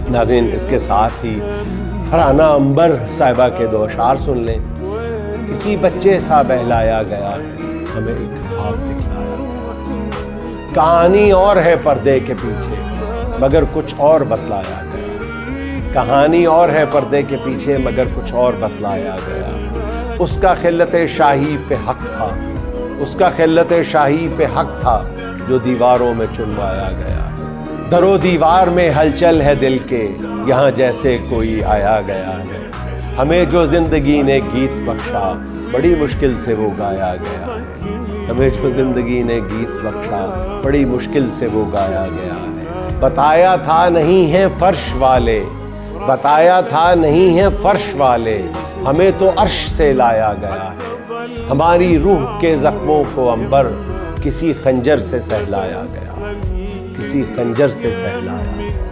नाज़रीन, इसके साथ ही फरहाना अंबर साहिबा के दो अशार सुन लें। किसी बच्चे सा बहलाया गया है, हमें एक ख्वाब दिखलाया गया। कहानी और है पर्दे के पीछे, मगर कुछ और बतलाया गया। कहानी और है पर्दे के पीछे, मगर कुछ और बतलाया गया। उसका खिल्लत शाही पे हक था, उसका खिल्लत शाही पे हक था, जो दीवारों में चुनवाया गया। दरो दीवार में हलचल है दिल के, यहाँ जैसे कोई आया गया है। हमें जो जिंदगी ने गीत बख्शा, बड़ी मुश्किल से वो गाया गया है। हमें जो जिंदगी ने गीत बख्शा, बड़ी मुश्किल से वो गाया गया है। बताया था नहीं है फर्श वाले, बताया था नहीं है फर्श वाले, हमें तो अर्श से लाया गया है। हमारी रूह के जख्मों को अंबर किसी खंजर से सहलाया गया, किसी खंजर से सहलाया गया।